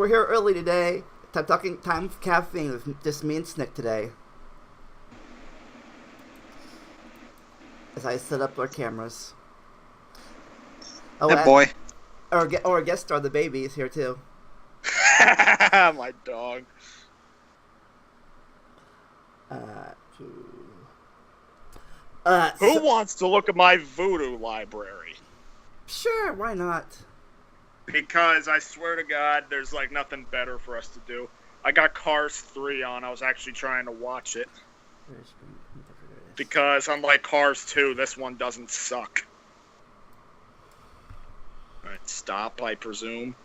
we're here early today. Time for caffeine with just me and Snick today. As I set up our cameras. Oh, Good boy. Our guest star, the baby, is here too. My dog. Who wants to look at my voodoo library? Sure, why not? Because I swear to God, there's like nothing better for us to do. I got Cars 3 on. I was actually trying to watch it. Because unlike Cars 2, this one doesn't suck. Alright, stop, I presume.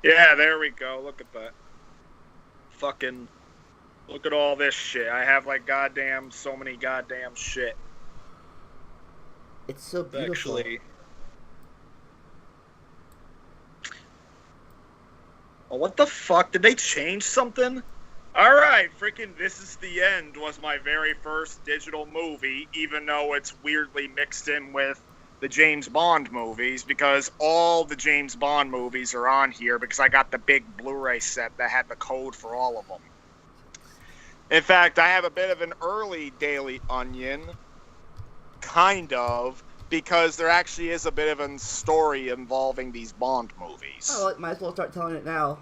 Yeah, there we go. Look at that. Fucking... Look at all this shit. I have like so many goddamn shit. It's so beautiful. Actually... Oh, what the fuck? Did they change something? Alright, freaking This Is the End was my very first digital movie, even though it's weirdly mixed in with the James Bond movies, because all the James Bond movies are on here, because I got the big Blu-ray set that had the code for all of them. In fact, I have a bit of an early Daily Onion, kind of, because there actually is a bit of a story involving these Bond movies. Oh, might as well start telling it now.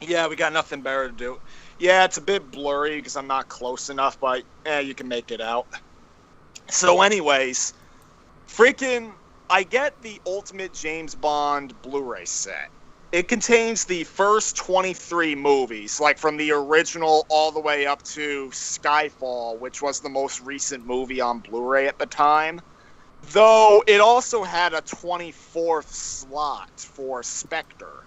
Yeah, we got nothing better to do. Yeah, it's a bit blurry because I'm not close enough, but you can make it out. So anyways, I get the Ultimate James Bond Blu-ray set. It contains the first 23 movies, like from the original all the way up to Skyfall, which was the most recent movie on Blu-ray at the time. Though it also had a 24th slot for Spectre.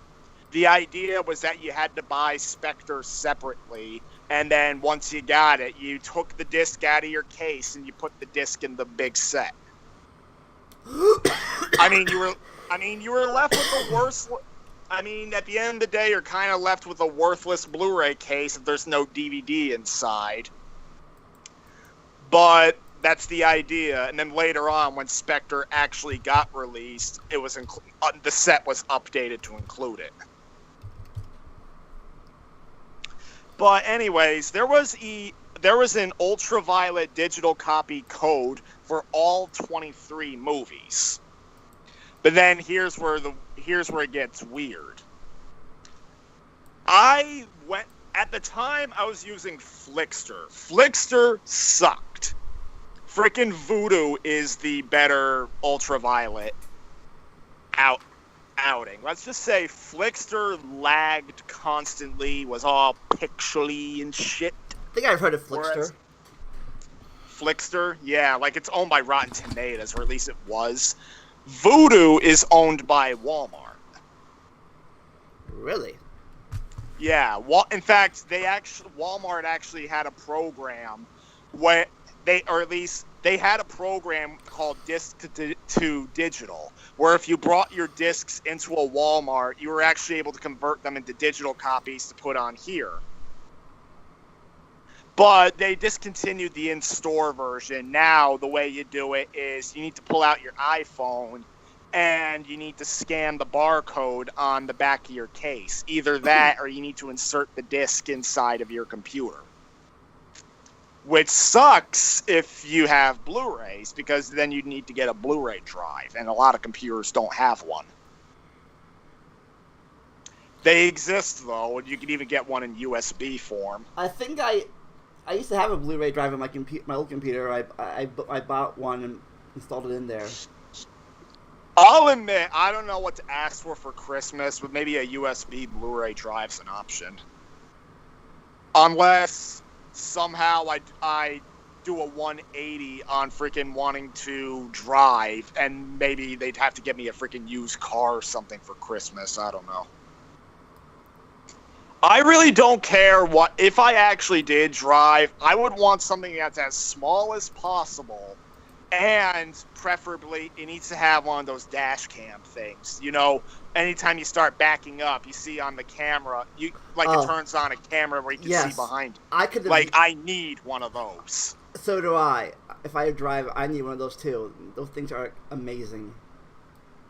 The idea was that you had to buy Spectre separately, and then once you got it, you took the disc out of your case and you put the disc in the big set. You were left with the worst. At the end of the day, you're kind of left with a worthless Blu-ray case if there's no DVD inside. But that's the idea. And then later on, when Spectre actually got released, it was the set was updated to include it. But anyways, there was an ultraviolet digital copy code for all 23 movies. But then here's where it gets weird. At the time I was using Flickster. Flickster sucked. Frickin' Voodoo is the better ultraviolet outing. Let's just say Flickster lagged constantly, was all pixely and shit. I think I've heard of Flickster. Flickster? Yeah, like it's owned by Rotten Tomatoes, or at least it was. Voodoo is owned by Walmart. Really? Yeah. In fact, Walmart actually had a program where they had a program called Disc to Digital, where if you brought your discs into a Walmart, you were actually able to convert them into digital copies to put on here. But they discontinued the in-store version. Now, the way you do it is you need to pull out your iPhone and you need to scan the barcode on the back of your case. Either that or you need to insert the disc inside of your computer. Which sucks if you have Blu-rays, because then you need to get a Blu-ray drive, and a lot of computers don't have one. They exist, though, and you can even get one in USB form. I think I used to have a Blu-ray drive on my old computer. I bought one and installed it in there. I'll admit, I don't know what to ask for Christmas, but maybe a USB Blu-ray drive's an option. Unless somehow I do a 180 on freaking wanting to drive, and maybe they'd have to get me a freaking used car or something for Christmas. I don't know. I really don't care if I actually did drive. I would want something that's as small as possible, and preferably it needs to have one of those dash cam things. You know, anytime you start backing up, you see on the camera, it turns on a camera where you can see behind you. I need one of those. So do I. If I drive, I need one of those too. Those things are amazing.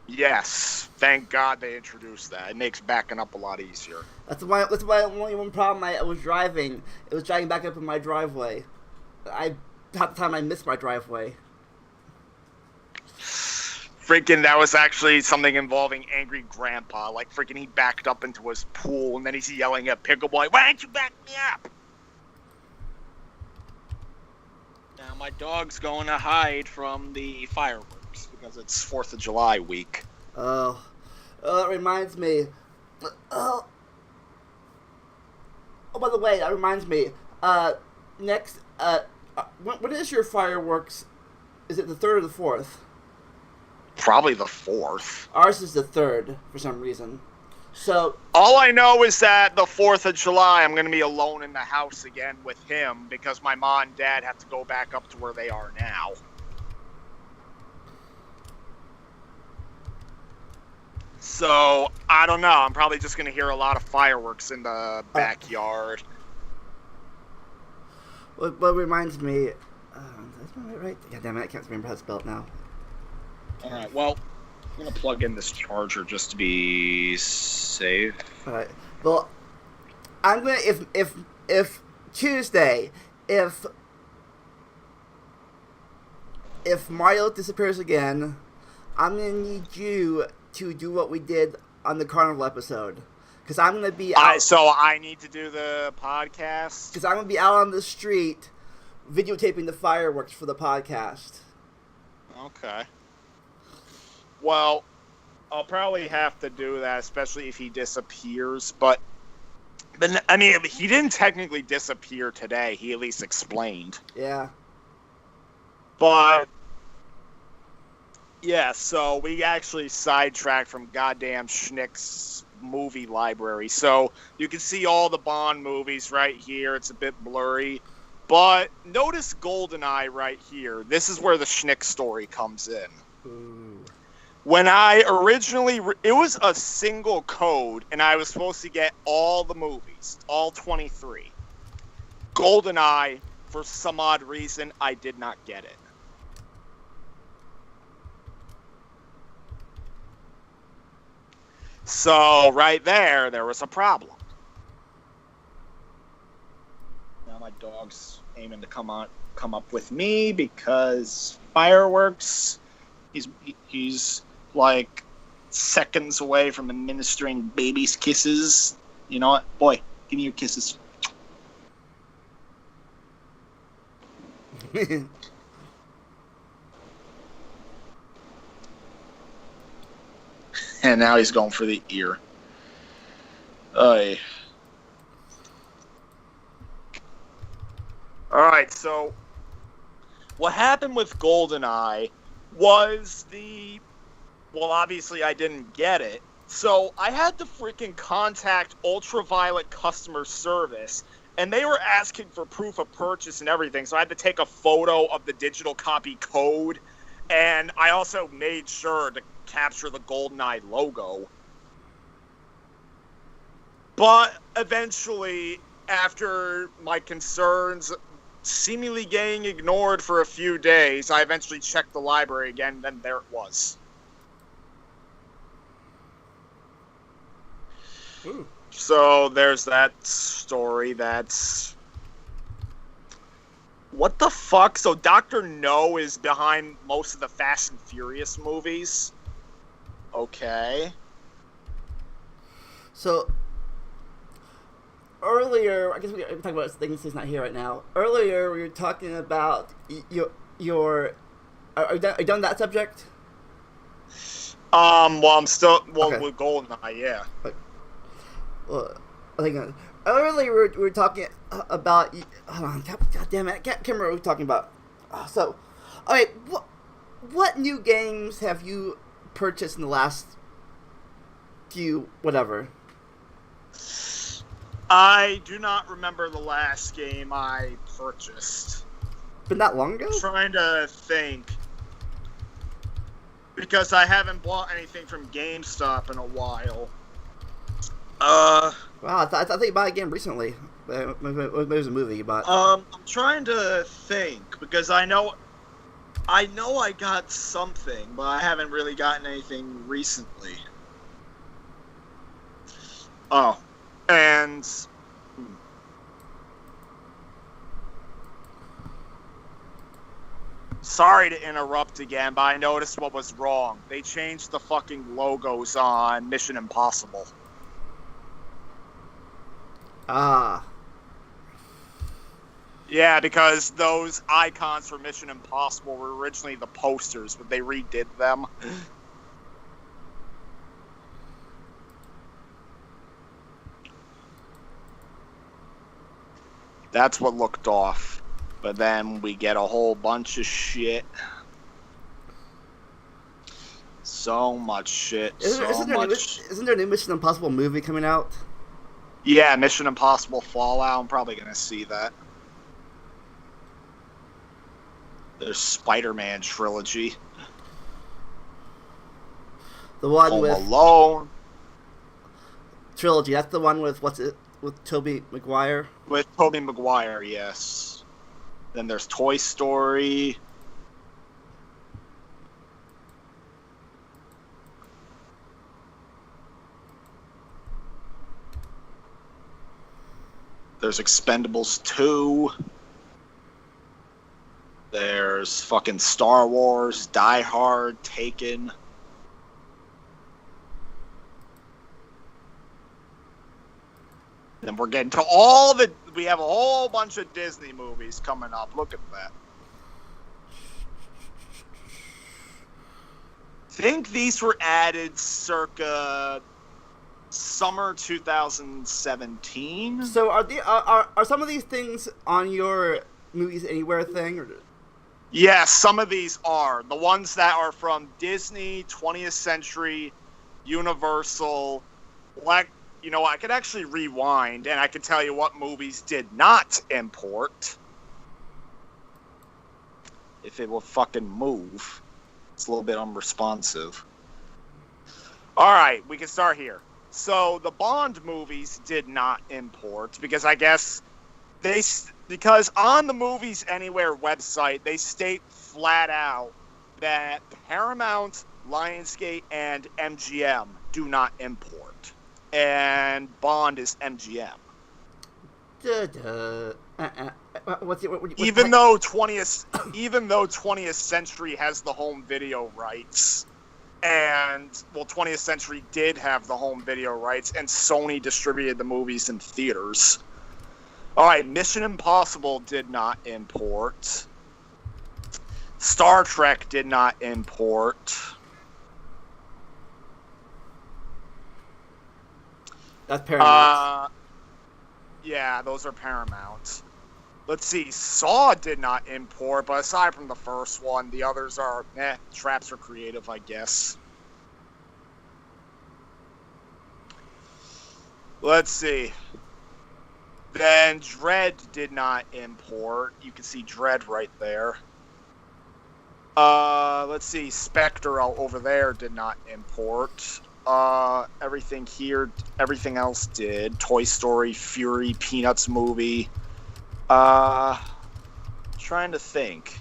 Yes, thank God they introduced that. It makes backing up a lot easier. That's why only one problem I was driving. It was driving back up in my driveway. Half the time I missed my driveway. Freaking, that was actually something involving Angry Grandpa. Like, freaking, he backed up into his pool, and then he's yelling at Pickle Boy, "Why don't you back me up?" Now, my dog's going to hide from the fireworks, because it's 4th of July week. Oh, that reminds me. Oh, by the way, that reminds me. Next, when is your fireworks? Is it the 3rd or the 4th? Probably the 4th. Ours is the 3rd for some reason. So all I know is that the 4th of July, I'm going to be alone in the house again with him because my mom and dad have to go back up to where they are now. So I don't know. I'm probably just going to hear a lot of fireworks in the backyard. What reminds me? That's not right. God damn it! I can't remember how to spell it now. Alright, well, I'm going to plug in this charger just to be safe. Alright, well, I'm going to, if Tuesday, if Mario disappears again, I'm going to need you to do what we did on the Carnival episode. Because I'm going to be out. So I need to do the podcast? Because I'm going to be out on the street videotaping the fireworks for the podcast. Okay. Well, I'll probably have to do that, especially if he disappears. But I mean, he didn't technically disappear today. He at least explained. Yeah. But, yeah, so we actually sidetracked from goddamn Schnick's movie library. So you can see all the Bond movies right here. It's a bit blurry. But notice GoldenEye right here. This is where the Schnick story comes in. Ooh. When I originally, it was a single code, and I was supposed to get all the movies, all 23. GoldenEye, for some odd reason, I did not get it. So, right there was a problem. Now my dog's aiming to come up with me, because fireworks, he's like seconds away from administering baby's kisses. You know what? Boy, give me your kisses. And now he's going for the ear. Alright, so what happened with GoldenEye was well, obviously I didn't get it. So I had to freaking contact Ultraviolet customer service, and they were asking for proof of purchase and everything. So I had to take a photo of the digital copy code, and I also made sure to capture the GoldenEye logo. But eventually, after my concerns seemingly getting ignored for a few days, I eventually checked the library again, and then there it was. Ooh. So there's that story. That's... What the fuck? So Dr. No is behind most of the Fast and Furious movies? Okay. So, earlier, I guess we're talking about things he's not here right now. Earlier, we were talking about your are you done that subject? Well, I'm still, Okay. with GoldenEye, yeah. Well, I think earlier we were talking about. Hold on, God damn it! I can't remember what we were talking about. So, all right, what new games have you purchased in the last few whatever? I do not remember the last game I purchased. Been that long ago? I'm trying to think. Because I haven't bought anything from GameStop in a while. Wow, I thought you bought a game recently. Maybe it was a movie you bought. I'm trying to think, because I know I know I got something, but I haven't really gotten anything recently. Oh, and sorry to interrupt again, but I noticed what was wrong. They changed the fucking logos on Mission Impossible. Ah. Yeah, because those icons for Mission Impossible were originally the posters, but they redid them. That's what looked off. But then we get a whole bunch of shit. So much shit. Isn't there a new Mission Impossible movie coming out? Yeah, Mission Impossible Fallout. I'm probably going to see that. There's Spider-Man trilogy. The one Home with Alone. Trilogy. That's the one with with Tobey Maguire. With Tobey Maguire, yes. Then there's Toy Story. There's Expendables 2. There's fucking Star Wars, Die Hard, Taken. Then we're getting to we have a whole bunch of Disney movies coming up. Look at that. I think these were added circa summer 2017. So are some of these things on your Movies Anywhere thing? Or? Yes, some of these are. The ones that are from Disney, 20th Century, Universal. Like, you know, I could actually rewind and I could tell you what movies did not import. If it will fucking move. It's a little bit unresponsive. Alright, we can start here. So, the Bond movies did not import because I guess because on the Movies Anywhere website, they state flat out that Paramount, Lionsgate, and MGM do not import. And Bond is MGM. Even though 20th Century has the home video rights, and 20th Century did have the home video rights, and Sony distributed the movies in theaters. All right, Mission Impossible did not import. Star Trek did not import. That's Paramount. Yeah, those are Paramount. Let's see, Saw did not import, but aside from the first one, the others are, traps are creative, I guess. Let's see. Then Dredd did not import. You can see Dredd right there. Let's see, Spectre over there did not import. Everything else did. Toy Story, Fury, Peanuts movie. Trying to think.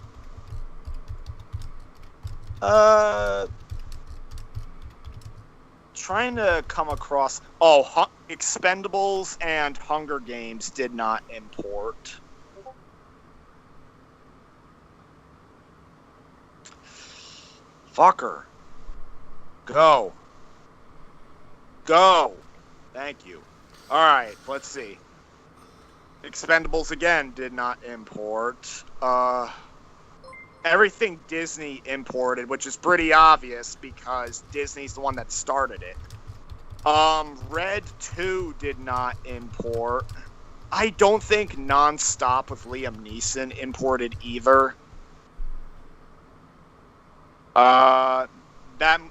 Trying to come across... Expendables and Hunger Games did not import. Fucker. Go. Thank you. Alright, let's see. Expendables again did not import. Everything Disney imported, which is pretty obvious because Disney's the one that started it. Red 2 did not import. I don't think Non-Stop with Liam Neeson imported either.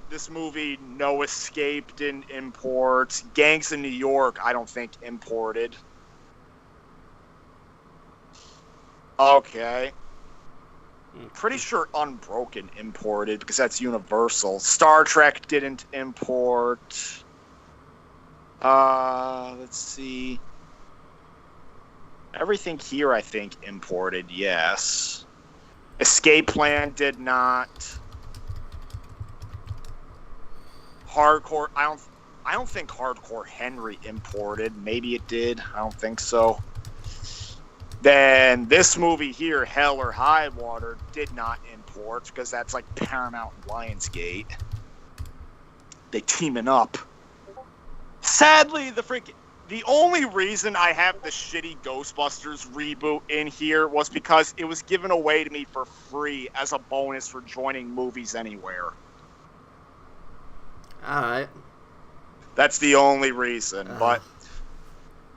This movie, No Escape, didn't import. Gangs in New York, I don't think imported. Okay. Pretty sure Unbroken imported because that's Universal. Star Trek didn't import. Let's see. Everything here, I think, imported, yes. Escape Plan did not. Hardcore. I don't think Hardcore Henry imported. Maybe it did. I don't think so. Then this movie here, Hell or High Water, did not import because that's like Paramount and Lionsgate. They teaming up. Sadly, the only reason I have the shitty Ghostbusters reboot in here was because it was given away to me for free as a bonus for joining Movies Anywhere. Alright. That's the only reason, but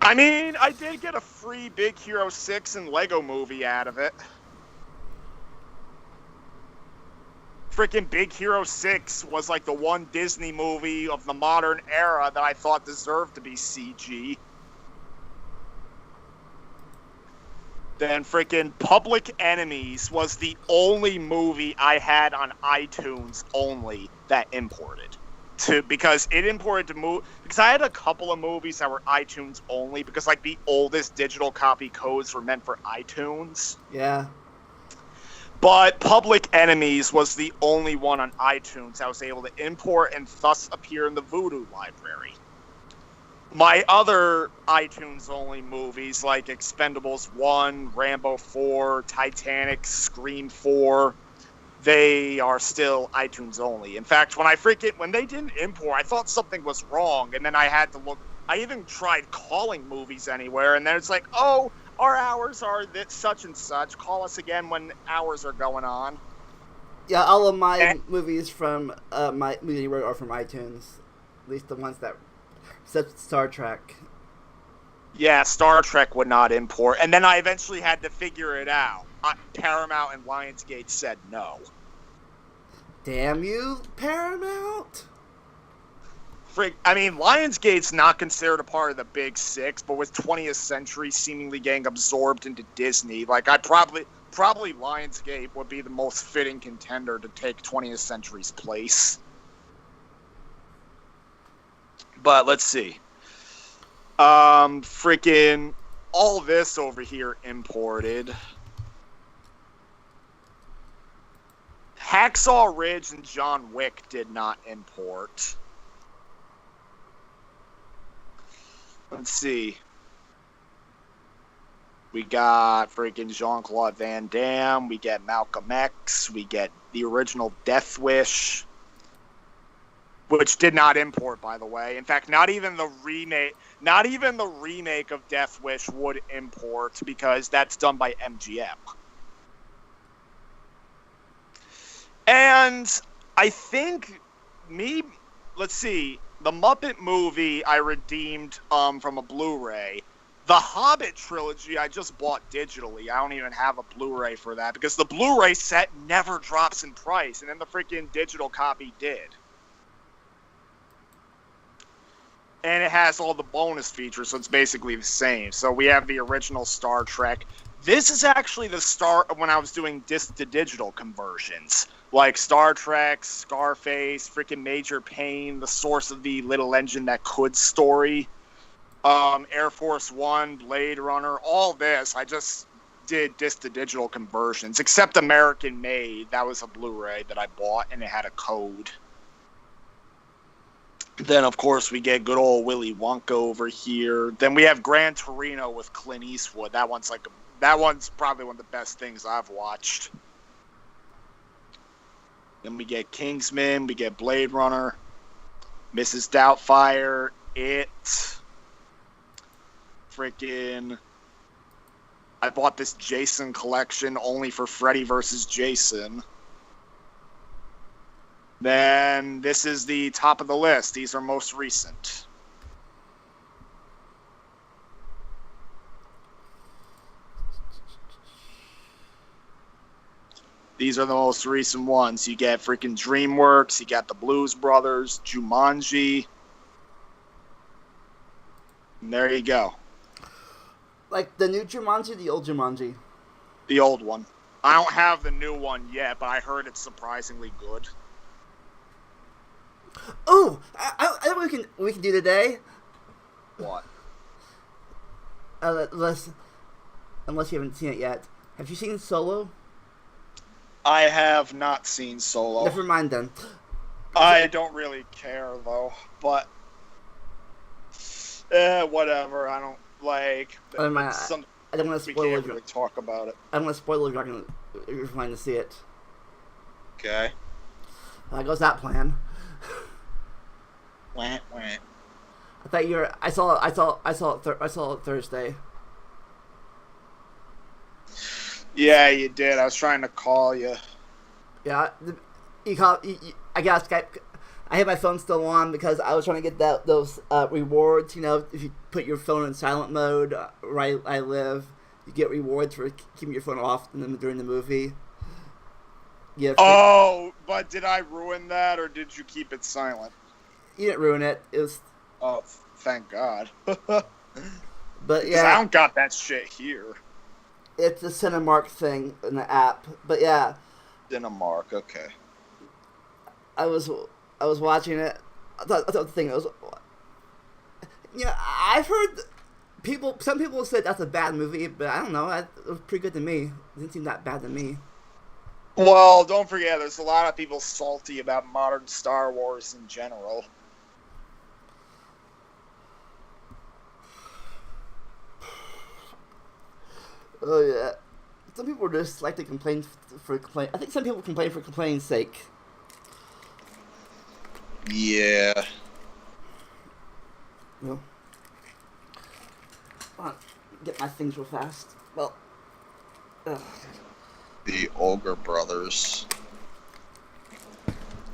I mean, I did get a free Big Hero 6 and Lego Movie out of it. Freaking Big Hero 6 was like the one Disney movie of the modern era that I thought deserved to be CG. Then freaking Public Enemies was the only movie I had on iTunes only that imported. Because it imported to because I had a couple of movies that were iTunes only because like the oldest digital copy codes were meant for iTunes. Yeah. But Public Enemies was the only one on iTunes I was able to import and thus appear in the Vudu library. My other iTunes only movies like Expendables 1, Rambo 4, Titanic, Scream 4, they are still iTunes only. In fact, when they didn't import, I thought something was wrong, and then I had to look. I even tried calling Movies Anywhere, and then it's like, oh, our hours are such and such. Call us again when hours are going on. Yeah, all of my movies from my Movie Anywhere are from iTunes. At least the ones that, except Star Trek. Yeah, Star Trek would not import, and then I eventually had to figure it out. Paramount and Lionsgate said no. Damn you, Paramount! I mean, Lionsgate's not considered a part of the Big Six, but with 20th Century seemingly getting absorbed into Disney, like probably Lionsgate would be the most fitting contender to take 20th Century's place. But let's see. Freaking all this over here imported. Hacksaw Ridge and John Wick did not import. Let's see. We got freaking Jean-Claude Van Damme. We get Malcolm X. We get the original Death Wish, which did not import, by the way. In fact, not even the remake of Death Wish would import because that's done by MGM. And I think let's see, the Muppet movie I redeemed from a Blu-ray. The Hobbit trilogy I just bought digitally. I don't even have a Blu-ray for that because the Blu-ray set never drops in price, and then the freaking digital copy did. And it has all the bonus features, so it's basically the same. So we have the original Star Trek. This is actually the start when I was doing disc to digital conversions. Like Star Trek, Scarface, freaking Major Payne, The Source of the Little Engine That Could story, Air Force One, Blade Runner, all this. I just did disc to digital conversions, except American Made. That was a Blu-ray that I bought, and it had a code. Then, of course, we get good old Willy Wonka over here. Then we have Gran Torino with Clint Eastwood. That one's probably one of the best things I've watched. Then we get Kingsman, we get Blade Runner, Mrs. Doubtfire, It. Freaking. I bought this Jason collection only for Freddy vs. Jason. Then this is the top of the list. These are most recent. These are the most recent ones. You get freaking DreamWorks. You got the Blues Brothers, Jumanji. And there you go. Like the new Jumanji or the old Jumanji? The old one. I don't have the new one yet, but I heard it's surprisingly good. Oh, I know what we can do today. What? Unless you haven't seen it yet. Have you seen Solo? I have not seen Solo. Never mind then. I don't really care though, but whatever. I don't like. I don't want to We spoil can't it. really talk about it. I don't want to spoil it if you're trying to see it. Okay. How goes that plan? Wah. I thought you were. I saw it Thursday. Yeah, you did. I was trying to call you. Yeah, I got Skype. I had my phone still on because I was trying to get those rewards. You know, if you put your phone in silent mode, where I live, you get rewards for keeping your phone off during the movie. Yeah. Oh, but did I ruin that, or did you keep it silent? You didn't ruin it. It was. Oh, thank God. But yeah, I don't got that shit here. It's a Cinemark thing in the app. But yeah. Cinemark, okay. I was watching it. I thought the thing was. You know, I've heard some people said that's a bad movie, but I don't know. It was pretty good to me. It didn't seem that bad to me. Well, don't forget, there's a lot of people salty about modern Star Wars in general. Oh yeah, some people just like to complain for complain. I think some people complain for complaining's sake. Yeah. Well, come on, get my things real fast. Well, The Ogre Brothers.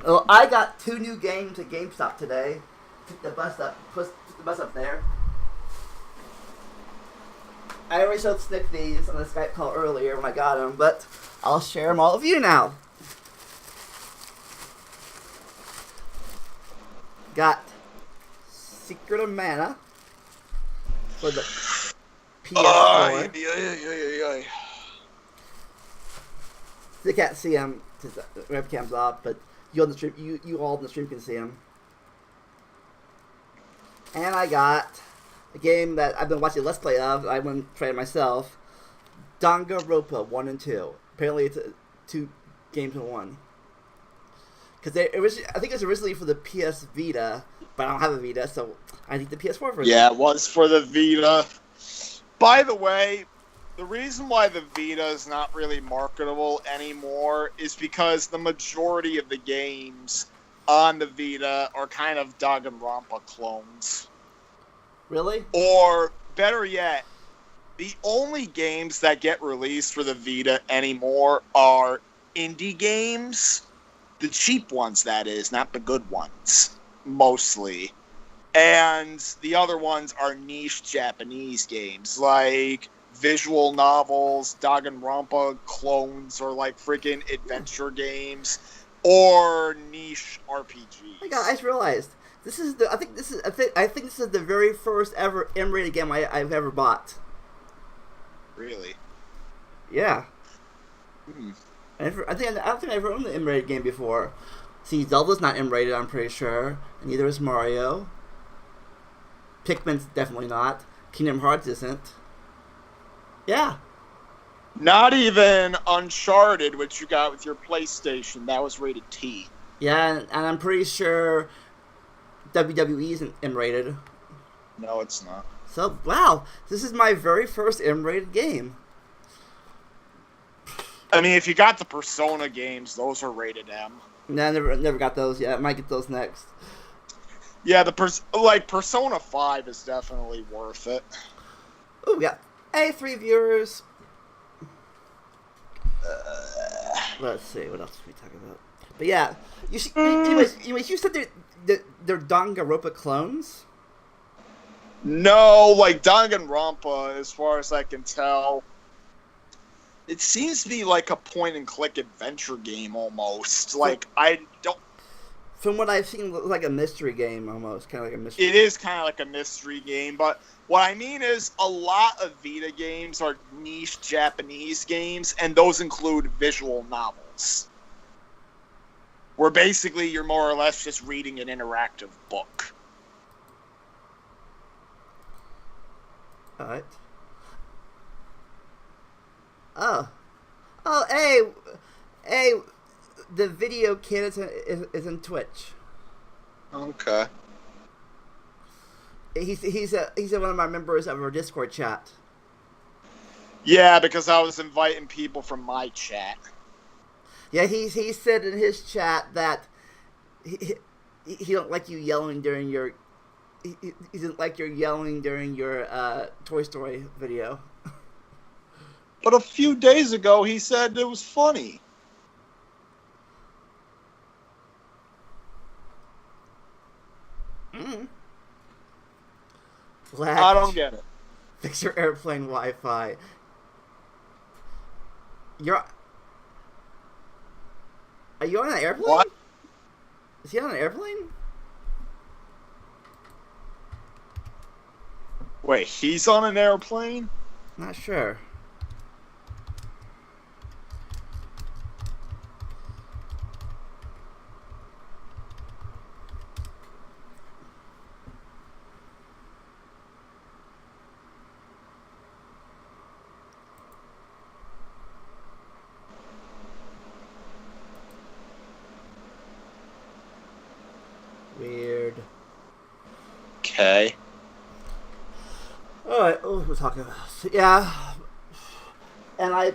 well, I got 2 new games at GameStop today. Took the bus up there. I already showed Snick these on the Skype call earlier when I got them, but I'll share them all with you now. Got Secret of Mana for the PS4. They can't see him because the webcam's off, but you on the stream, you all on the stream can see him. And I got a game that I've been watching Let's Play of. I went and tried it myself. Danganronpa 1 and 2. Apparently, it's 2 games in 1. Because I think it was originally for the PS Vita, but I don't have a Vita, so I need the PS4 version. Yeah, it was for the Vita. By the way, the reason why the Vita is not really marketable anymore is because the majority of the games on the Vita are kind of Danganronpa clones. Really? Or, better yet, the only games that get released for the Vita anymore are indie games. The cheap ones, that is, not the good ones, mostly. And the other ones are niche Japanese games, like visual novels, Danganronpa clones, or like freaking adventure games, or niche RPGs. Oh my God, I just realized this is I think this is the very first ever M-rated game I've ever bought. Really? Yeah. Hmm. I don't think I've ever owned the M-rated game before. See, Zelda's not M-rated, I'm pretty sure, and neither is Mario. Pikmin's definitely not. Kingdom Hearts isn't. Yeah. Not even Uncharted, which you got with your PlayStation. That was rated T. Yeah, and I'm pretty sure WWE isn't M-rated. No, it's not. So, wow, this is my very first M-rated game. I mean, if you got the Persona games, those are rated M. Nah, never got those yet. I might get those next. Yeah, Persona 5 is definitely worth it. Oh, we got 3 viewers. Let's see, what else are we talking about? But yeah, anyways, you said they're Danganronpa clones? No, like Danganronpa, as far as I can tell, it seems to be like a point-and-click adventure game almost. Like, I don't... From what I've seen, it looks like a mystery game almost. Kind of like a mystery. It is kind of like a mystery game, but what I mean is a lot of Vita games are niche Japanese games, and those include visual novels. Where basically you're more or less just reading an interactive book. Alright. Oh, hey! Hey, the video kid is in Twitch. Okay. He's one of my members of our Discord chat. Yeah, because I was inviting people from my chat. Yeah, he said in his chat that he don't like you yelling during your he didn't like your yelling during your Toy Story video. But a few days ago, he said it was funny. I don't get it. Fix your airplane Wi-Fi. Are you on an airplane? What? Is he on an airplane? Wait, he's on an airplane? Not sure. Weird. Okay. Alright, what we're talking about. Yeah. And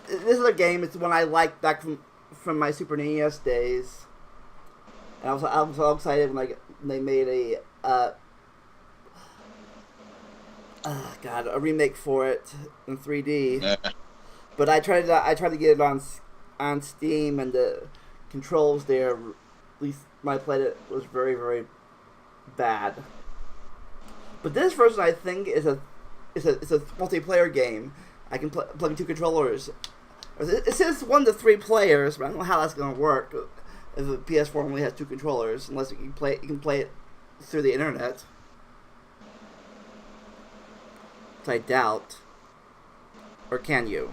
this is a game, it's one I liked back from my Super NES days. And I was so excited when they made a remake for it in 3D. Yeah. But I tried to get it on Steam, and the controls there, at least when I played it, was very, very bad. But this version, I think, is a multiplayer game. I can plug in 2 controllers. It says 1 to 3 players, but I don't know how that's going to work if the PS4 only has 2 controllers, unless you can play it through the internet. Which I doubt. Or can you?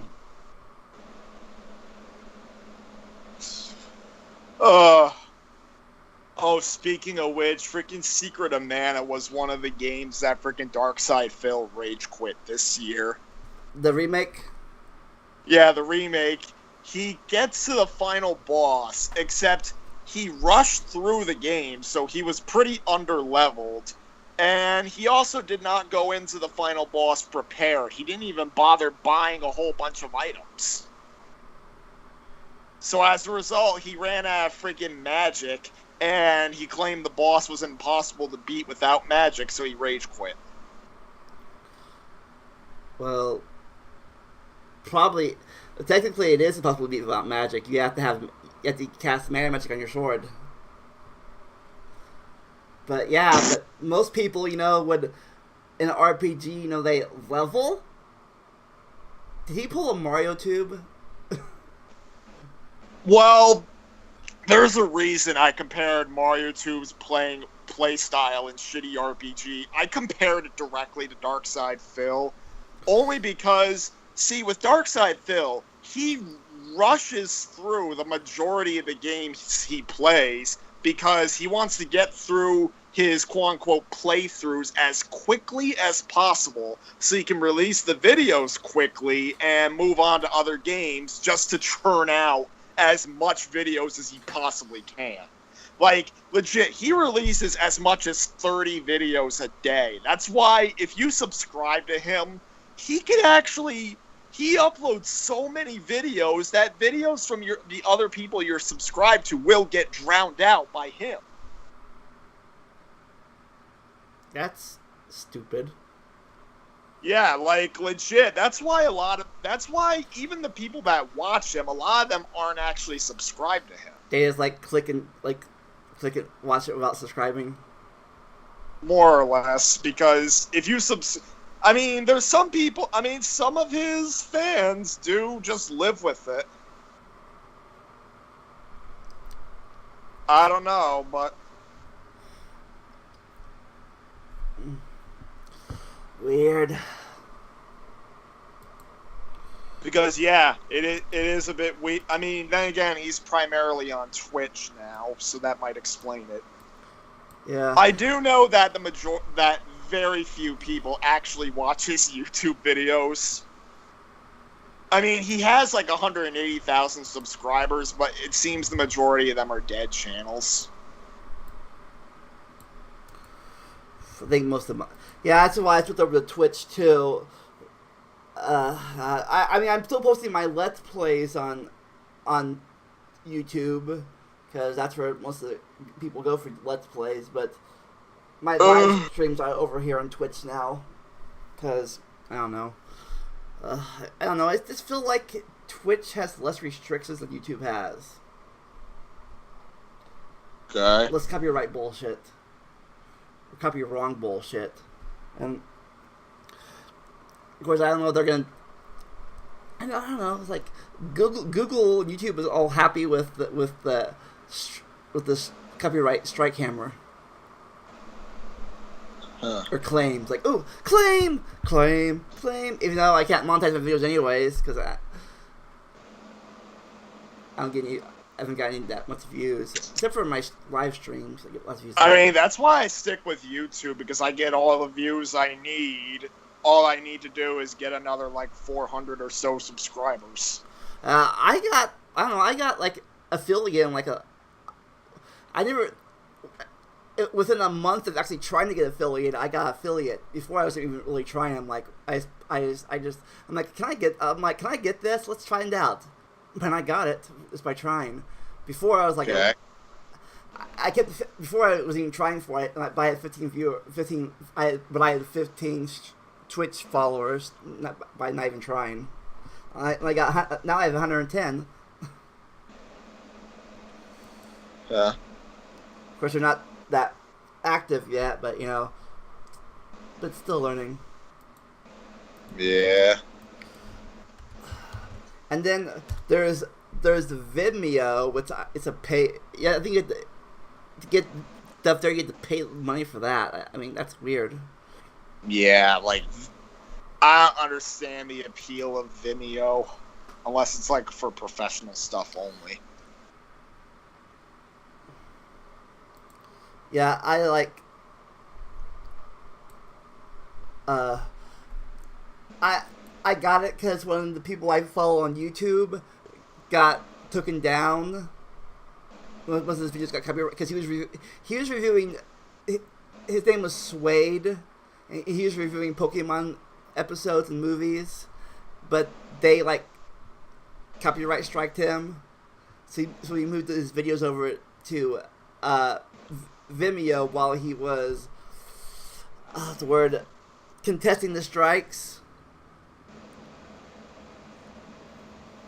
Oh, speaking of which, freaking Secret of Mana was one of the games that freaking Darkside Phil rage quit this year. The remake? Yeah, the remake. He gets to the final boss, except he rushed through the game, so he was pretty underleveled. And he also did not go into the final boss prepared. He didn't even bother buying a whole bunch of items. So as a result, he ran out of freaking magic, and he claimed the boss was impossible to beat without magic, so he rage quit. Well, probably. Technically, it is impossible to beat without magic. You have to cast mana magic on your sword. But yeah, but most people, would in an RPG, they level. Did he pull a MarioTube? Well, there's a reason I compared MarioTube's play style and shitty RPG. I compared it directly to Darkside Phil, only because, see, with Darkside Phil, he rushes through the majority of the games he plays because he wants to get through his quote-unquote playthroughs as quickly as possible so he can release the videos quickly and move on to other games just to churn out as much videos as he possibly can. Like, legit, he releases as much as 30 videos a day. That's why, if you subscribe to him, he uploads so many videos that videos from the other people you're subscribed to will get drowned out by him. That's stupid. Yeah, like, legit. That's why even the people that watch him, a lot of them aren't actually subscribed to him. They just click it, watch it without subscribing. More or less, because if you there's some people, some of his fans do just live with it. I don't know, but weird. Because, yeah, it is a bit weird. Then again, he's primarily on Twitch now, so that might explain it. Yeah. I do know that that very few people actually watch his YouTube videos. I mean, he has like 180,000 subscribers, but it seems the majority of them are dead channels. I think most of them. Yeah, that's why I switched over to Twitch too. I mean, I'm still posting my Let's Plays on YouTube because that's where most of the people go for Let's Plays. But my live streams are over here on Twitch now because I don't know. I don't know. I just feel like Twitch has less restrictions than YouTube has. Okay. Less copyright bullshit. Or copy wrong bullshit. And of course, I don't know if they're gonna. I don't know. It's like Google, YouTube is all happy with this copyright strike hammer. Huh. Or claims like, oh, claim. Even though I can't monetize my videos anyways because I haven't gotten that much views except for my live streams. I get lots of views. I mean, that's why I stick with YouTube because I get all the views I need. All I need to do is get another like 400 or so subscribers. I got like affiliate and within a month of actually trying to get affiliate, I got affiliate. Before I was even really trying, I'm like, can I get this? Let's find out. And I got it just by trying. Before I was like, okay. Before I was even trying for it, but I had 15 I had 15 Twitch followers by not even trying. Now I have 110. Yeah. Of course, they're not that active yet, but but still learning. Yeah. And then there's the Vimeo, which it's a pay. Yeah, I think you have to get stuff there. You have to pay money for that. I mean, that's weird. Yeah, like I don't understand the appeal of Vimeo unless it's like for professional stuff only. Yeah, I like. I got it because one of the people I follow on YouTube got taken down. Most of his videos got copyrighted because he was reviewing. His name was Suede. And he was reviewing Pokemon episodes and movies, but they copyright striked him. So he moved his videos over to Vimeo while he was contesting the strikes.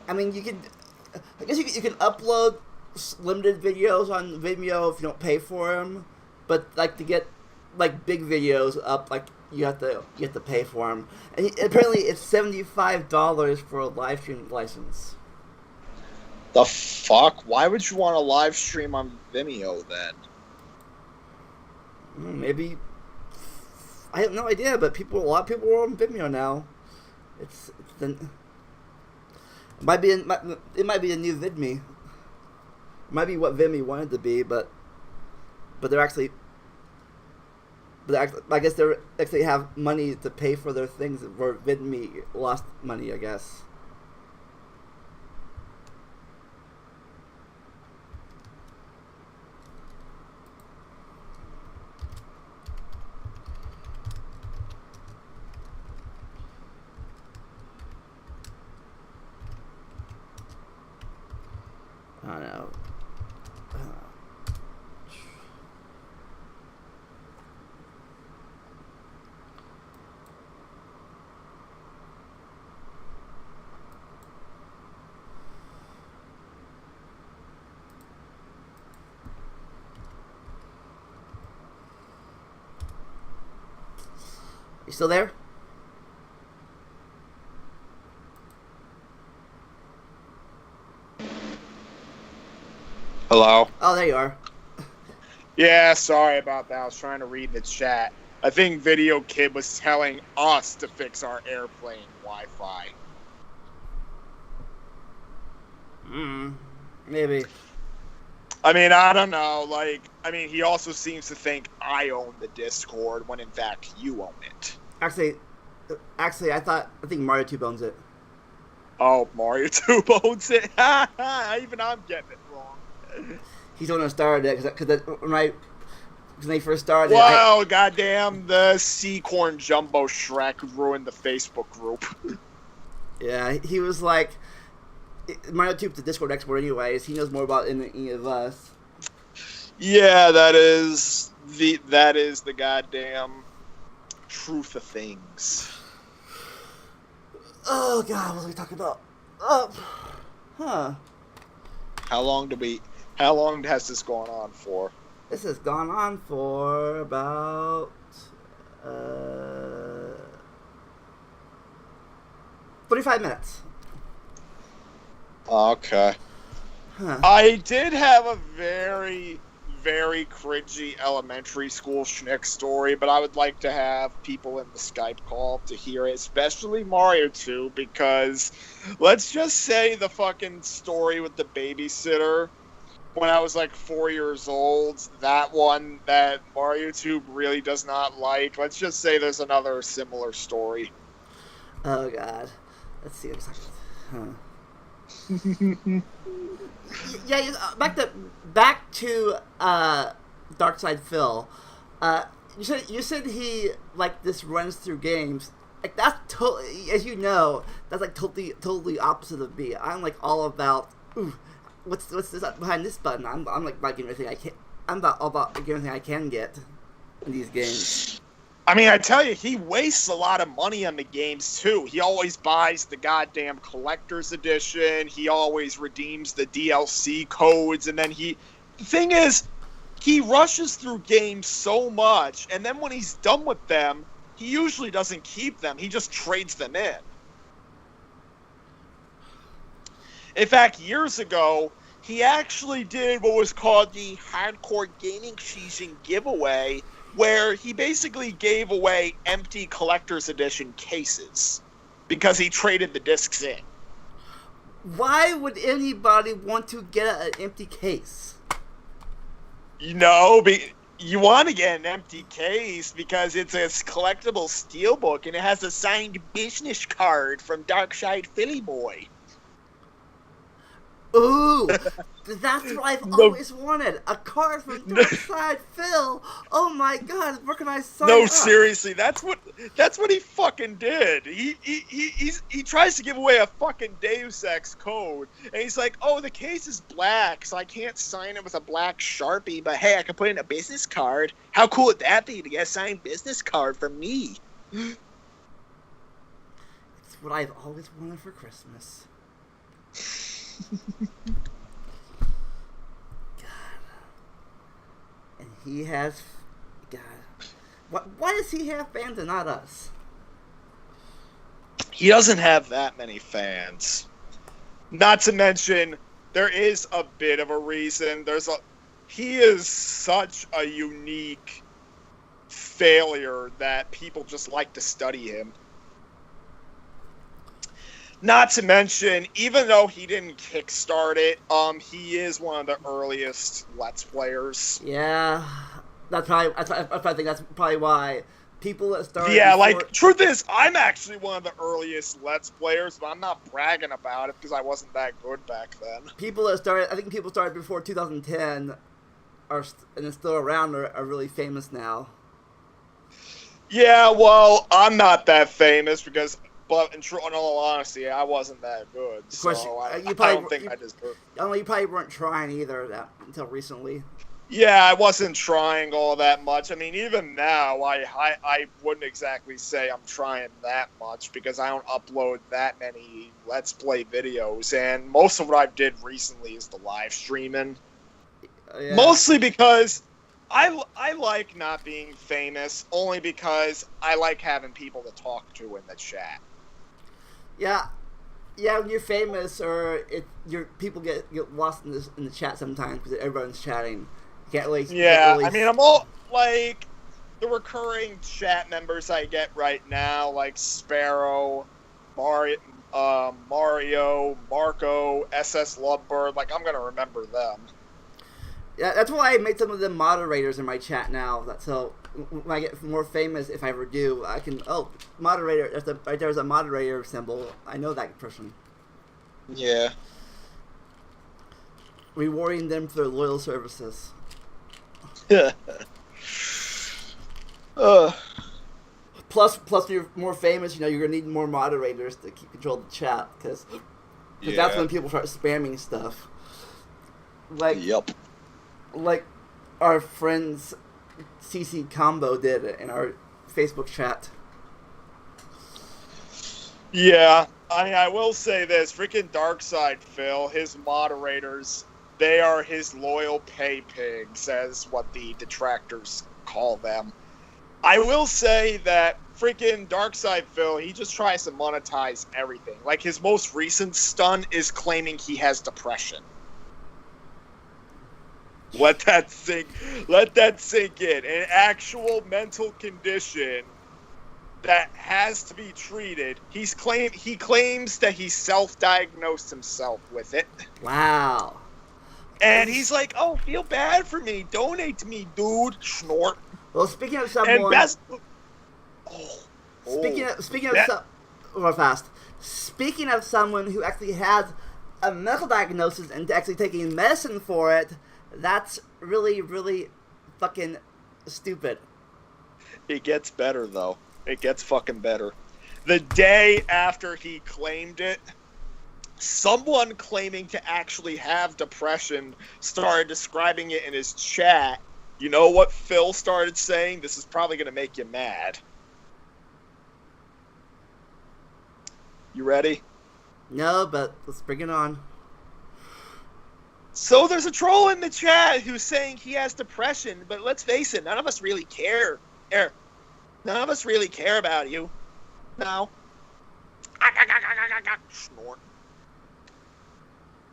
I mean, I guess you can upload limited videos on Vimeo if you don't pay for them, but to get big videos up, you have to pay for them. And apparently, it's $75 for a live stream license. The fuck? Why would you want to live stream on Vimeo then? Maybe I have no idea, but a lot of people are on Vimeo now. It might be a new VidMe. It might be what Vimeo wanted to be, but they're actually. But I guess they actually have money to pay for their things where VidMe lost money, I guess. I don't know. You still there? Hello? Oh, there you are. Yeah, sorry about that. I was trying to read the chat. I think Video Kid was telling us to fix our airplane Wi-Fi. Maybe. I mean, I don't know. He also seems to think I own the Discord when in fact you own it. Actually, I think MarioTube owns it. Oh, MarioTube owns it. Even I'm getting it wrong. He's the one who started it because when they first started. Wow, goddamn! The Seacorn Jumbo Shrek ruined the Facebook group. Yeah, he was like, MarioTube's the Discord expert, anyways. He knows more about it than any of us. Yeah, that is the goddamn truth of things. Oh God, what was we talking about? Oh, huh. How long has this gone on for? This has gone on for about 45 minutes. Okay. Huh. I did have a very, very cringy elementary school schnick story, but I would like to have people in the Skype call to hear it, especially MarioTube, because let's just say the fucking story with the babysitter when I was like 4 years old, that one that MarioTube really does not like. Let's just say there's another similar story. Oh God. Let's see. Huh. Yeah, back to Darkside Phil. You said he like this runs through games. Like that's totally, as you know, that's like totally opposite of me. I'm like all about what's this behind this button. I'm like about getting everything I can. I'm all about getting everything I can get in these games. I mean, I tell you, he wastes a lot of money on the games, too. He always buys the goddamn collector's edition. He always redeems the DLC codes. And then the thing is, he rushes through games so much. And then when he's done with them, he usually doesn't keep them. He just trades them in. In fact, years ago, he actually did what was called the Hardcore Gaming Season giveaway, where he basically gave away empty collector's edition cases because he traded the discs in. Why would anybody want to get an empty case? You know, you want to get an empty case because it's a collectible steelbook and it has a signed business card from Darkside Philly Boy. Ooh, that's what I've always wanted. A card from Darkside Phil. Oh my God, where can I sign up? No, seriously, that's what he fucking did. He tries to give away a fucking Deus Ex code, and he's like, "Oh, the case is black, so I can't sign it with a black Sharpie. But hey, I can put in a business card. How cool would that be to get a signed business card from me?" It's what I've always wanted for Christmas. God. And he has... God. Why does he have fans and not us? He doesn't have that many fans. Not to mention, there is a bit of a reason. He is such a unique failure that people just like to study him. Not to mention, even though he didn't kickstart it, he is one of the earliest Let's Players. Yeah, I think that's probably why people that started. Yeah, before... like truth is, I'm actually one of the earliest Let's Players, but I'm not bragging about it because I wasn't that good back then. People that started, I think people started before 2010, and it's still around, are really famous now. Yeah, well, I'm not that famous because. But in all honesty, I wasn't that good, of course, so I you don't think I deserve. You probably weren't trying either until recently. Yeah, I wasn't trying all that much. I mean, even now, I wouldn't exactly say I'm trying that much because I don't upload that many Let's Play videos, and most of what I've did recently is the live streaming. Yeah. Mostly because I like not being famous, only because I like having people to talk to in the chat. Yeah, when you're famous, or people get lost in the chat sometimes because everyone's chatting. You can't really. Yeah, I mean, I'm all like the recurring chat members I get right now, like Sparrow, Mario, Marco, SS Lovebird. Like, I'm gonna remember them. Yeah, that's why I made some of them moderators in my chat now. So when I get more famous, if I ever do, I can moderator. There's a moderator symbol. I know that person. Yeah. Rewarding them for their loyal services. uh, Plus, you're more famous. You know, you're gonna need more moderators to keep control of the chat because that's when people start spamming stuff. Yep. Like our friends CC Combo did it in our Facebook chat. Yeah, I mean, I will say this: freaking Darkside Phil, his moderators, they are his loyal pay pigs, as what the detractors call them. I will say that freaking Darkside Phil, he just tries to monetize everything. Like, his most recent stunt is claiming he has depression. Let that sink in. An actual mental condition that has to be treated. He claims that he self-diagnosed himself with it. Wow. And he's like, "Oh, feel bad for me. Donate to me, dude." Snort. Well, speaking of someone, Speaking of someone who actually has a medical diagnosis and actually taking medicine for it, that's really, really fucking stupid. It gets better though. It gets fucking better. The day after he claimed it, someone claiming to actually have depression started describing it in his chat. You know what Phil started saying? This is probably going to make you mad. You ready? No, but let's bring it on. So there's a troll in the chat who's saying he has depression, but let's face it, none of us really care. None of us really care about you. No. Snort.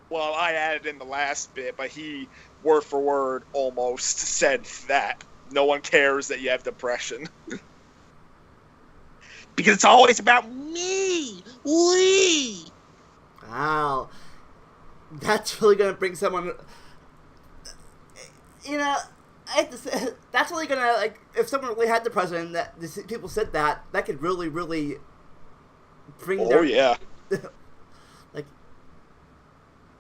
Well, I added in the last bit, but he, word for word, almost said that. No one cares that you have depression. Because it's always about me! We! Wow. That's really going to bring someone... You know, I have to say, that's really going to, like, if someone really had depression, that people said that could really, really bring their... Oh, yeah. Like,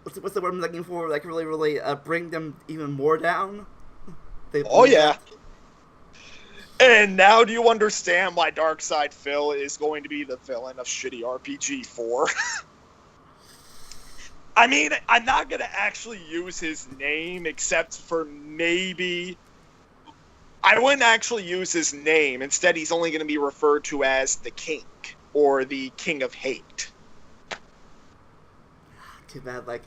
what's the word I'm looking for? Like, really, really bring them even more down? Oh, yeah. And now do you understand why Darkside Phil is going to be the villain of Shitty RPG 4? I mean, I'm not going to actually use his name except for maybe... I wouldn't actually use his name. Instead, he's only going to be referred to as the King, or the King of Hate. Too bad, like...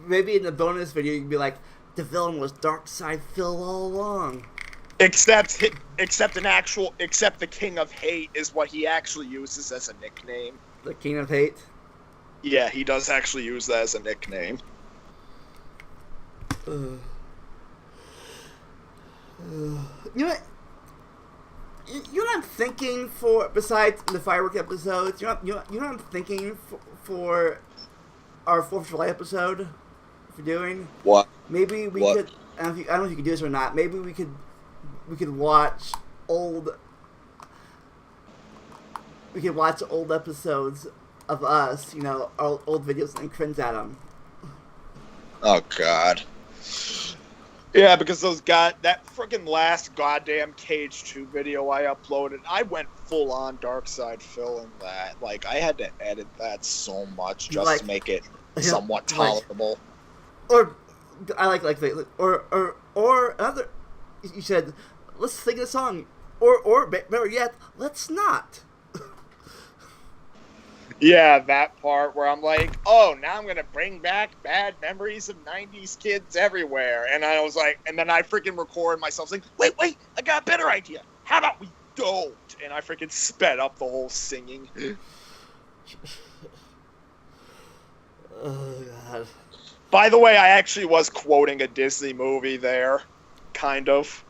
Maybe in the bonus video, you can be like, the villain was Darkside Phil all along. Except the King of Hate is what he actually uses as a nickname. The King of Hate? Yeah, he does actually use that as a nickname. You know what? You know what I'm thinking for, besides the firework episodes, you know what I'm thinking for our 4th of July episode for doing? What? Maybe we could, I don't know if you could do this or not, maybe we could watch old episodes of us, you know, old videos and cringe at them. Oh, God. Yeah, because that freaking last goddamn Cage 2 video I uploaded, I went full on Darkside Phil in that. Like, I had to edit that so much just to make it somewhat tolerable. Or another. You said, let's sing a song, or better yet, let's not. Yeah, that part where I'm like, oh, now I'm going to bring back bad memories of 90s kids everywhere. And I was like, and then I freaking record myself saying, wait, I got a better idea. How about we don't? And I freaking sped up the whole singing. Oh, God. By the way, I actually was quoting a Disney movie there. Kind of.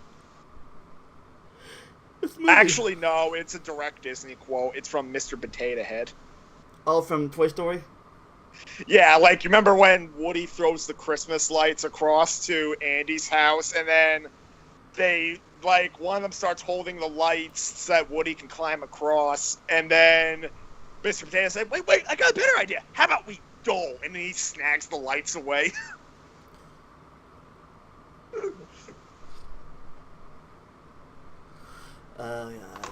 Actually, no, it's a direct Disney quote. It's from Mr. Potato Head. Oh, from Toy Story? Yeah, like, you remember when Woody throws the Christmas lights across to Andy's house, and then they, like, one of them starts holding the lights so that Woody can climb across, and then Mr. Potato said, wait, I got a better idea. How about we duel? And then he snags the lights away. Oh, God.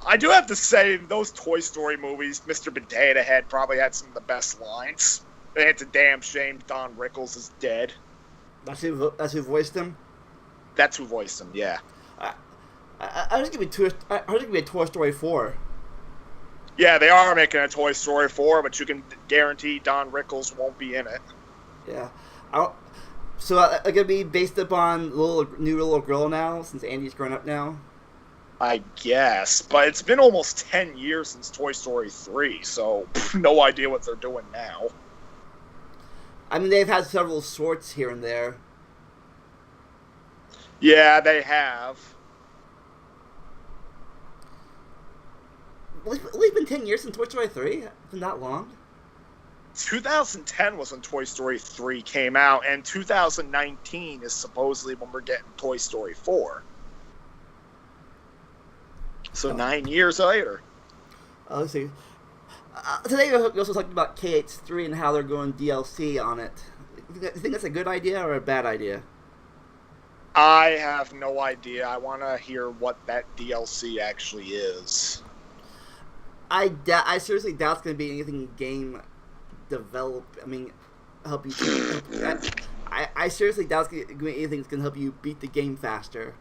I do have to say, those Toy Story movies, Mr. Potato Head probably had some of the best lines. It's a damn shame Don Rickles is dead. That's who voiced him? That's who voiced him, yeah. I was gonna be a Toy Story 4. Yeah, they are making a Toy Story 4, but you can guarantee Don Rickles won't be in it. Yeah. So it's gonna be based upon new little girl now, since Andy's grown up now? I guess, but it's been almost 10 years since Toy Story 3, so no idea what they're doing now. I mean, they've had several sorts here and there. Yeah, they have. It's only been 10 years since Toy Story 3? It's been that long? 2010 was when Toy Story 3 came out, and 2019 is supposedly when we're getting Toy Story 4. So 9 years later. Oh, let's see. Today we also talked about KH3 and how they're going DLC on it. You think that's a good idea or a bad idea? I have no idea. I want to hear what that DLC actually is. I seriously doubt it's going to be anything game develop. I mean, help you. I seriously doubt it's going to be anything that's going to help you beat the game faster.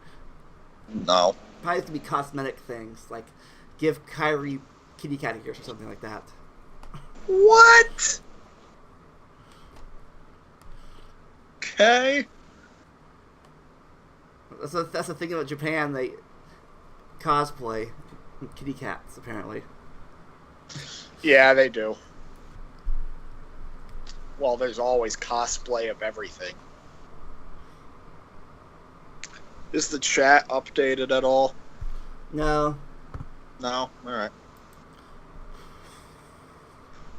No. Probably going to be cosmetic things, like give Kyrie kitty cat ears or something like that. What? Okay. That's the thing about Japan. They cosplay kitty cats, apparently. Yeah, they do. Well, there's always cosplay of everything. Is the chat updated at all? No. No? Alright.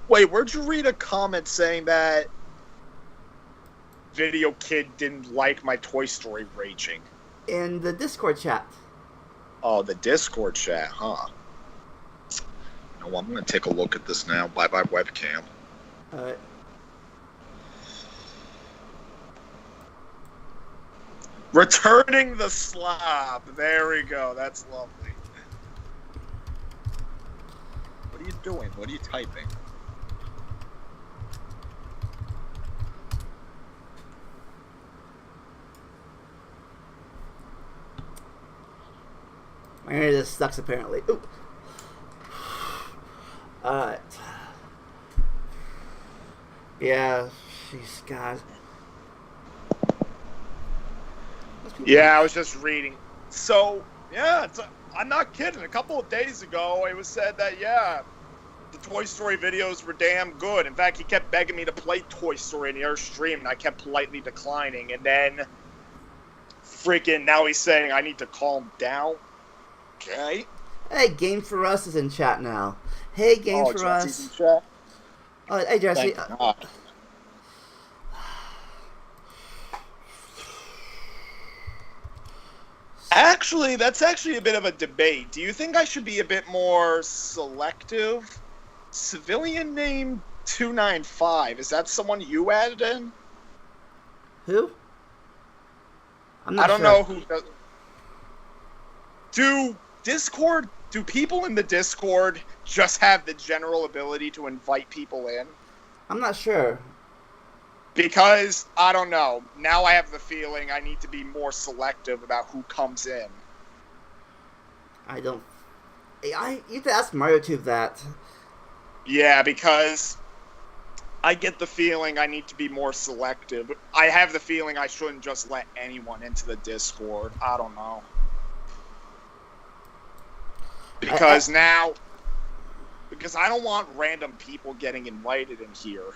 Wait, where'd you read a comment saying that Video Kid didn't like my Toy Story raging? In the Discord chat. Oh, the Discord chat, huh? You know, I'm going to take a look at this now. Bye-bye webcam. Alright. Returning the slob. There we go. That's lovely. What are you doing? What are you typing? My hair just sucks, apparently. Ooh. Alright. Yeah. Jeez, God. Yeah, I was just reading. So, yeah, I'm not kidding. A couple of days ago, it was said that, yeah, the Toy Story videos were damn good. In fact, he kept begging me to play Toy Story in your stream, and I kept politely declining. And then, freaking, now he's saying I need to calm down. Okay. Hey, Game for Us is in chat now. Hey, Game for Us. In chat? Oh, hey, Jesse. Thank God. Actually, that's actually a bit of a debate. Do you think I should be a bit more selective? Civilian name 295. Is that someone you added in? Who? I don't know who does. Do people in the Discord just have the general ability to invite people in? I'm not sure. Because, I don't know, now I have the feeling I need to be more selective about who comes in. You have to ask MarioTube that. Yeah, because I get the feeling I need to be more selective. I have the feeling I shouldn't just let anyone into the Discord. I don't know. Because because I don't want random people getting invited in here.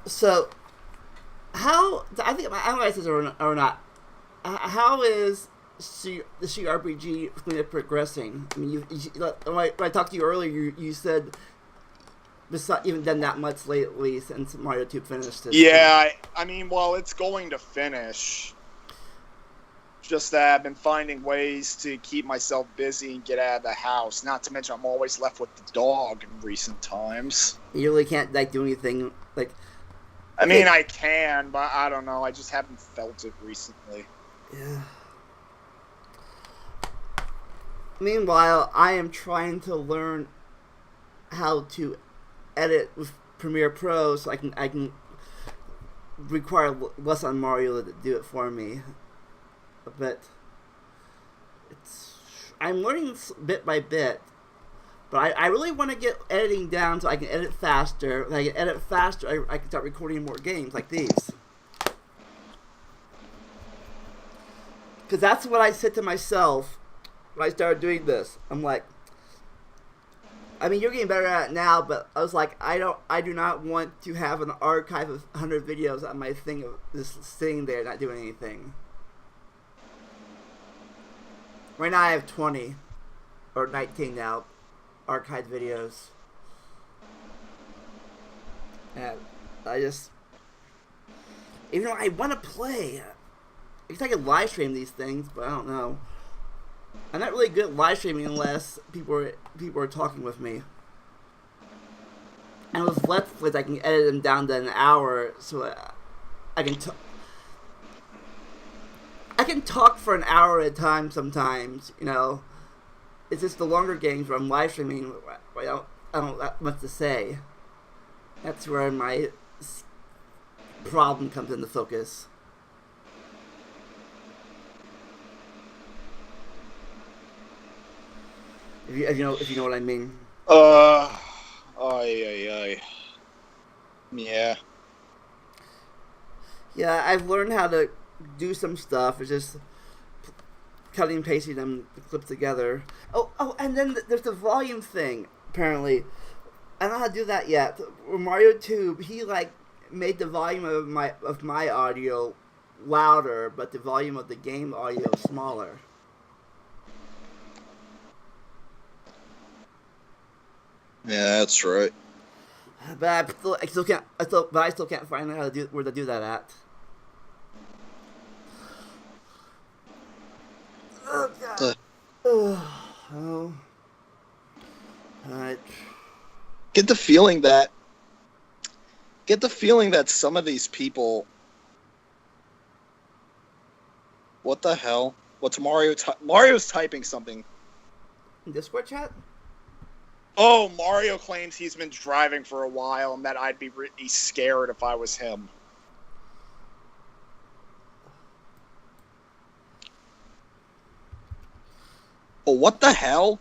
So, how, I think, I don't know if this or not, how is the CRPG progressing? I mean, when I talked to you earlier, you said besides, even done that much lately since MarioTube finished it. Yeah, I mean, well, it's going to finish. Just that I've been finding ways to keep myself busy and get out of the house. Not to mention I'm always left with the dog in recent times. You really can't like do anything like. I mean, I can, but I don't know. I just haven't felt it recently. Yeah. Meanwhile, I am trying to learn how to edit with Premiere Pro, so I can require less on Mario to do it for me. But I'm learning bit by bit. But I really want to get editing down so I can edit faster. When I can edit faster, I can start recording more games like these. Because that's what I said to myself when I started doing this. I'm like, I mean, you're getting better at it now, but I was like, I do not want to have an archive of 100 videos on my thing of just sitting there not doing anything. Right now I have 20 or 19 now archived videos, and I just, even though I want to play, I guess I could live stream these things, but I don't know. I'm not really good at live streaming unless people are talking with me. And with Let's Plays, I can edit them down to an hour, so I can talk for an hour at a time sometimes, you know. It's just the longer games where I'm live streaming, I don't have that much to say. That's where my problem comes into focus. If you know what I mean. Yeah. Yeah, I've learned how to do some stuff. It's just cutting and pasting them clips together. Oh, and then there's the volume thing. Apparently, I don't know how to do that yet. MarioTube, he like made the volume of my audio louder, but the volume of the game audio smaller. Yeah, that's right. But I still can't find out where to do that at. Oh God. Oh. Alright. Get the feeling that some of these people. What the hell? What's Mario? Mario's typing something. In Discord chat? Oh, Mario claims he's been driving for a while and that I'd be really scared if I was him. Oh, what the hell?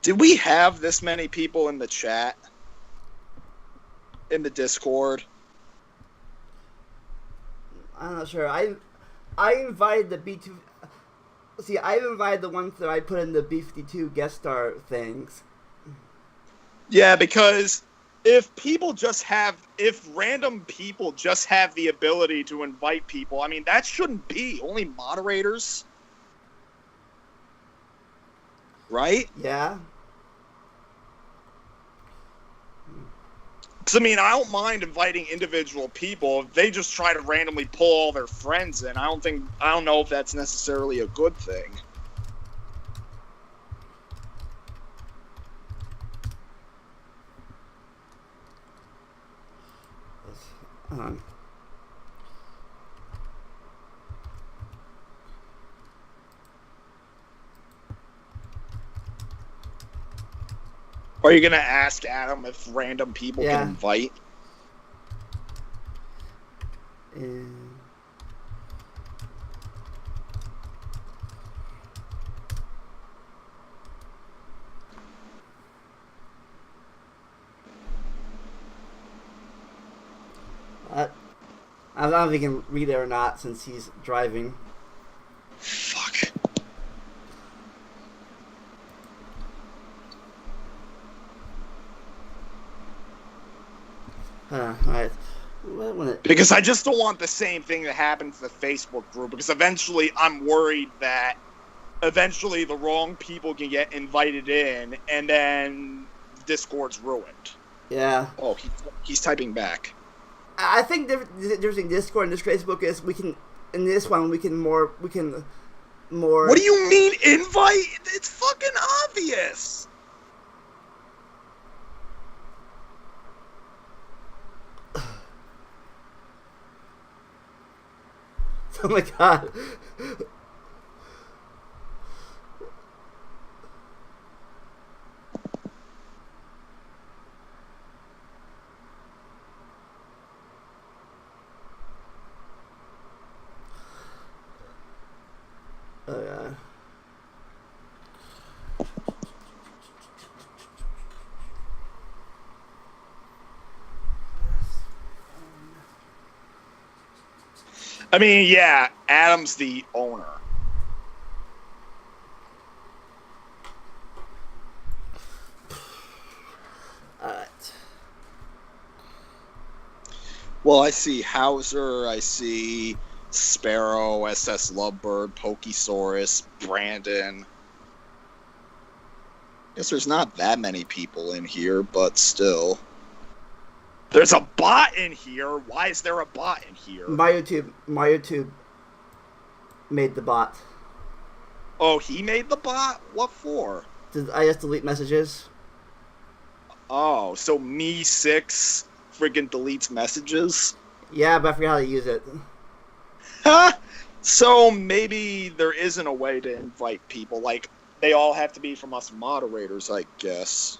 Did we have this many people in the chat? In the Discord? I'm not sure. I invited the B2. See, I've invited the ones that I put in the B52 guest star things. Yeah, because if random people just have the ability to invite people, I mean, that shouldn't be. Only moderators. Right? Yeah. Because, I mean, I don't mind inviting individual people. If they just try to randomly pull all their friends in, I don't know if that's necessarily a good thing. Are you going to ask Adam if random people can invite? I don't know if he can read it or not since he's driving. Fuck. Alright. Because I just don't want the same thing that happened to the Facebook group, because eventually I'm worried that eventually the wrong people can get invited in, and then Discord's ruined. Yeah. Oh, he's typing back. I think the difference between Discord and this Facebook is in this one we can more. What do you mean invite? It's fucking obvious. Oh my god. Oh yeah. I mean, yeah, Adam's the owner. Alright. Well, I see Hauser, I see Sparrow, SS Lovebird, Pokesaurus, Brandon. Guess there's not that many people in here, but still. There's a bot in here. Why is there a bot in here? MarioTube made the bot. Oh, he made the bot? What for? I just delete messages. Oh, so Me6 friggin' deletes messages? Yeah, but I forgot how to use it. Huh? So maybe there isn't a way to invite people. Like, they all have to be from us moderators, I guess.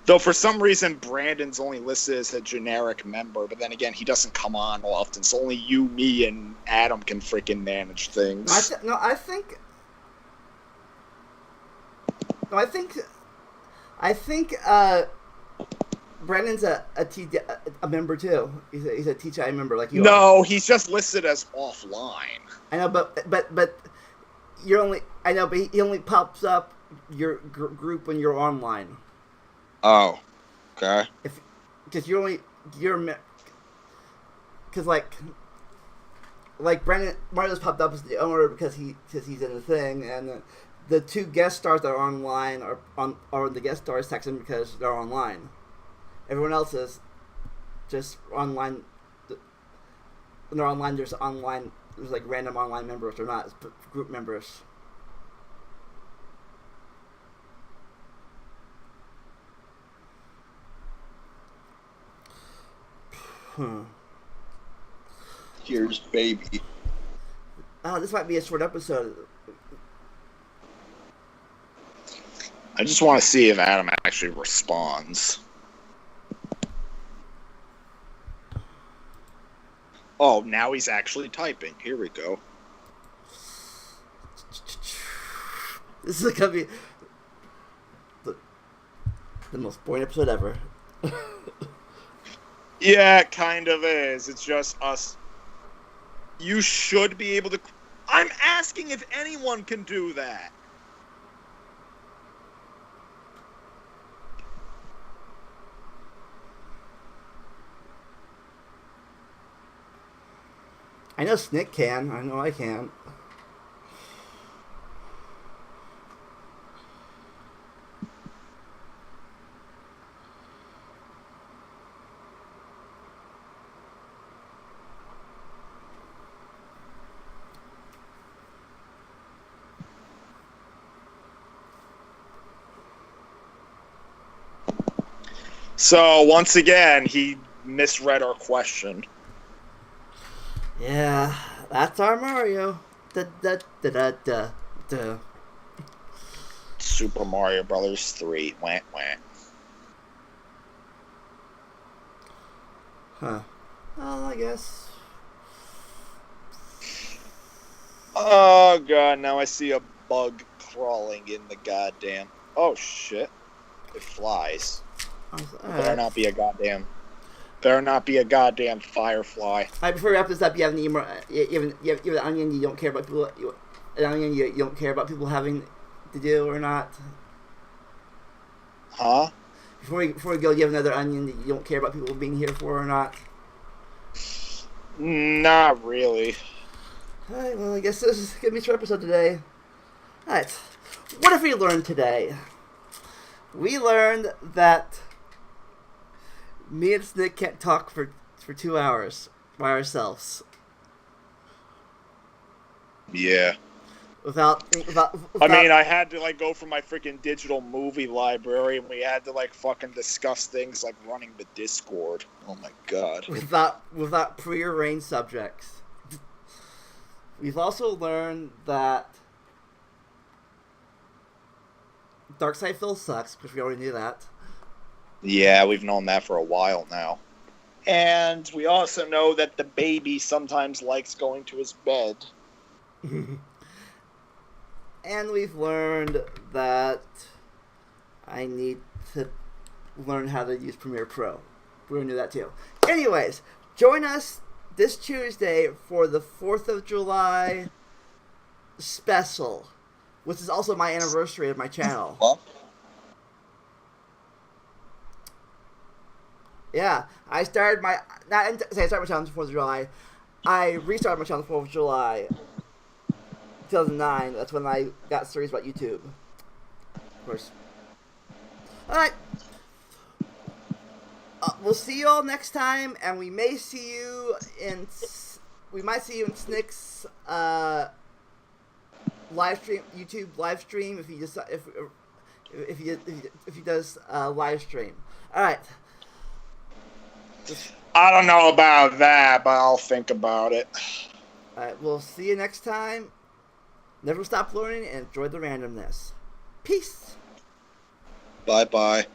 Though for some reason Brandon's only listed as a generic member, but then again he doesn't come on often, so only you, me, and Adam can freaking manage things. I think Brandon's a member too. He's a TTwC member like you. No, he's just listed as offline. I know, but you're only. I know, but he only pops up your group when you're online. Oh, okay. Because because like Brandon Mario's popped up as the owner because he's in the thing, and the two guest stars that are online are the guest stars section because they're online. Everyone else is just online. When they're online, there's like random online members or not group members. Here's baby. Oh, this might be a short episode. I just want to see if Adam actually responds. Oh, now he's actually typing. Here we go. This is gonna be the most boring episode ever. Yeah, it kind of is. It's just us. You should be able to... I'm asking if anyone can do that. I know Snick can. I know I can. So, once again, he misread our question. Yeah, that's our Mario. Da, da, da, da, da, da. Super Mario Brothers 3. Wah, wah. Huh. Well, I guess. Oh, God, now I see a bug crawling in the goddamn... Oh, shit. It flies. Better not be a goddamn firefly. Before we wrap this up, you have any more? You have an onion. You don't care about people. You don't care about people having to do or not. Huh? Before we go, you have another onion that you don't care about people being here for or not? Not really. Alright, well, I guess this is going to be our episode today. Alright, what have we learned today? We learned that me and Snick can't talk for 2 hours by ourselves. Yeah. Without I mean, I had to like go for my freaking digital movie library, and we had to like fucking discuss things like running the Discord. Oh my god. without prearranged subjects. We've also learned that Darkside Phil sucks, because we already knew that. Yeah, we've known that for a while now. And we also know that the baby sometimes likes going to his bed. And we've learned that I need to learn how to use Premiere Pro. We already knew that too. Anyways, join us this Tuesday for the 4th of July special, which is also my anniversary of my channel. What? Yeah, I started my I started my channel on the 4th of July. I restarted my channel on the 4th of July 2009. That's when I got serious about YouTube. Of course. Alright. We'll see you all next time, and we may see you in Snick's live stream, YouTube live stream, if he does live stream. All right. I don't know about that, but I'll think about it. All right. We'll see you next time. Never stop learning and enjoy the randomness. Peace. Bye-bye.